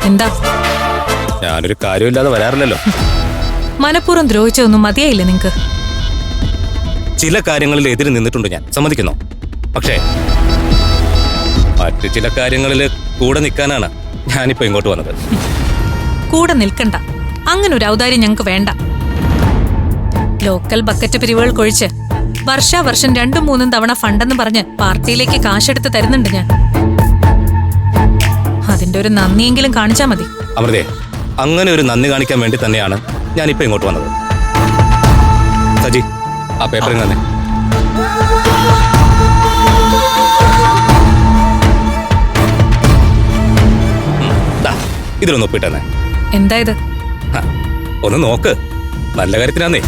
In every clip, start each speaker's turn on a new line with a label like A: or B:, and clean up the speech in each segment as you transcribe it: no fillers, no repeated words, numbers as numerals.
A: എന്താ?
B: ഞാനൊരു കാര്യമില്ലാതെ വരാറില്ലല്ലോ.
A: മനഃപൂർവ്വം ദ്രോഹിച്ചതൊന്നും മതിയായില്ല നിങ്ങക്ക്?
B: ചില കാര്യങ്ങളിൽ എതിര് നിന്നിട്ടുണ്ട് ഞാൻ, സമ്മതിക്കുന്നു. പക്ഷേ മറ്റു ചില കാര്യങ്ങളിൽ കൂടെ നിൽക്കാനാണ് ഞാനിപ്പോ ഇങ്ങോട്ട് വന്നത്.
A: കൂടെ നിൽക്കണ്ട, അങ്ങനെ ഒരു ഔദാര്യം ഞങ്ങക്ക് വേണ്ട. ലോക്കൽ ബക്കറ്റ് പിരിവുകൾ കൊഴിച്ച് വർഷാവർഷം 2-3 തവണ ഫണ്ടെന്ന് പറഞ്ഞ് പാർട്ടിയിലേക്ക് കാശെടുത്ത് തരുന്നുണ്ട് ഞാൻ. അതിന്റെ ഒരു നന്ദിയെങ്കിലും കാണിച്ചാ മതി.
B: അമൃതേ, അങ്ങനെ ഒരു നന്ദി കാണിക്കാൻ വേണ്ടി തന്നെയാണ് ഞാനിപ്പോ ഇങ്ങോട്ട് വന്നത്. സജി, ആ പേപ്പർ തന്നെ. ഇതിലൊന്ന് ഒപ്പിട്ടെന്നെ.
A: എന്താ ഇത്?
B: ഒന്ന് നോക്ക്, നല്ല കാര്യത്തിനാന്നേ.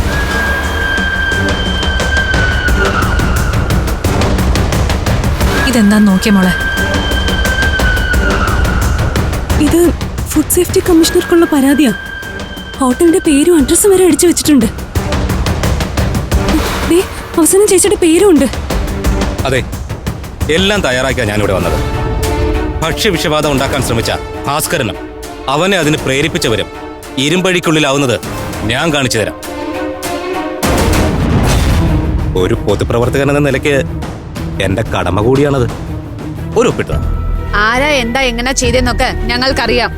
A: ഇതെന്താ നോക്കിയ മോളെ?
C: ഇത് ഫുഡ് സേഫ്റ്റി കമ്മീഷണർക്കുള്ള പരാതിയാ. ഹോട്ടലിന്റെ പേരും അഡ്രസ്സും വരെ അടിച്ചു വെച്ചിട്ടുണ്ട്. അവസാനം ചേച്ചിയുടെ പേരും ഉണ്ട്.
B: അതെ, എല്ലാം തയ്യാറാക്കിയാ ഞാനിവിടെ വന്നത്. ഭക്ഷ്യവിഷബാധ ഉണ്ടാക്കാൻ ശ്രമിച്ച ഭാസ്കരനും അവനെ അതിന് പ്രേരിപ്പിച്ചവരും ഇരുമ്പഴിക്കുള്ളിലാവുന്നത് ഞാൻ കാണിച്ചു തരാം. ഒരു പൊതുപ്രവർത്തകൻ എന്ന നിലയ്ക്ക് എന്റെ കടമ കൂടിയാണത്. ഒരു ഒപ്പിട്ട
D: ആരാ എന്താ എങ്ങനെ ചെയ്തെന്നൊക്കെ ഞങ്ങൾക്കറിയാം.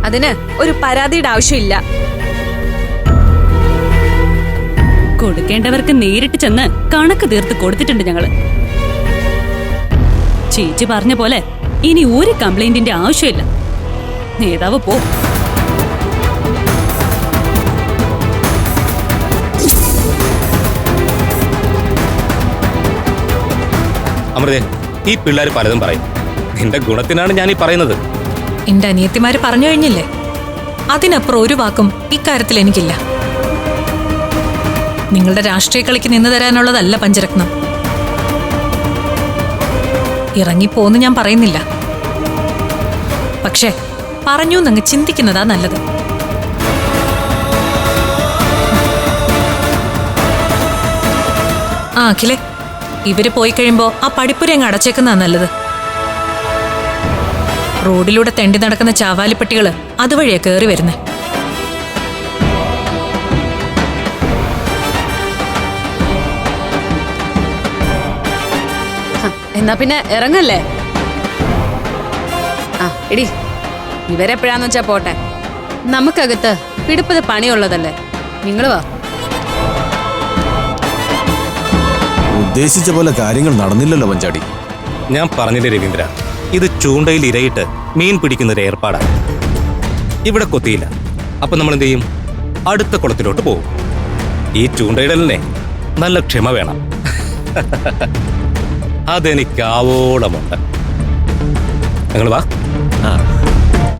D: അതിന് ഒരു പരാതിയുടെ ആവശ്യമില്ല.
C: കൊടുക്കേണ്ടവർക്ക് നേരിട്ട് ചെന്ന് കണക്ക് തീർത്ത് കൊടുത്തിട്ടുണ്ട് ഞങ്ങള്. ചേച്ചി പറഞ്ഞ പോലെ ഇനി ഒരു കംപ്ലൈന്റിന്റെ ആവശ്യമില്ല. നേതാവ് പോ.
B: അമൃതേ, ഈ പിള്ളേർ പലതും പറയും. നിന്റെ ഗുണത്തിനാണ് ഞാൻ ഈ പറയുന്നത്.
A: എന്റെ അനിയത്തിമാര് പറഞ്ഞു കഴിഞ്ഞില്ലേ, അതിനപ്പുറം ഒരു വാക്കും ഇക്കാര്യത്തിൽ എനിക്കില്ല. നിങ്ങളുടെ രാഷ്ട്രീയ കളിക്ക് നിന്ന് തരാനുള്ളതല്ല പഞ്ചരത്നം. ഇറങ്ങിപ്പോന്ന് ഞാൻ പറയുന്നില്ല, പക്ഷേ പറഞ്ഞു എന്നങ്ങ് ചിന്തിക്കുന്നതാ നല്ലത്. ആ അഖിലേ, ഇവര് പോയി കഴിയുമ്പോ ആ പഠിപ്പുര അങ്ങ് അടച്ചേക്കുന്നതാ നല്ലത്. റോഡിലൂടെ തെണ്ടി നടക്കുന്ന ചാവാലിപ്പട്ടികള് അതുവഴിയാ കേറി വരുന്നേ.
D: എന്നാ പിന്നെ ഇറങ്ങല്ലേ? ആ എടി, ഇവരെപ്പോഴാന്ന് വെച്ചാ പോട്ടെ. നമുക്കകത്ത് പിടിപ്പത് പണിയുള്ളതല്ലേ. നിങ്ങൾ വാ.
E: ഉദ്ദേശിച്ച പോലെ കാര്യങ്ങൾ നടന്നില്ലല്ലോ പഞ്ചാടി.
B: ഞാൻ പറഞ്ഞില്ലേ രവീന്ദ്ര, ഇത് ചൂണ്ടയിൽ ഇരയിട്ട് മീൻ പിടിക്കുന്ന ഒരു ഏർപ്പാടാണ്. ഇവിടെ കൊത്തിയില്ല, അപ്പൊ നമ്മൾ എന്ത് ചെയ്യും? അടുത്ത കുളത്തിലോട്ട് പോകും. ഈ ചൂണ്ടയിടലിനെ നല്ല ക്ഷമ വേണം. അതെനിക്കാവോളമുണ്ട്. നിങ്ങൾ വാ.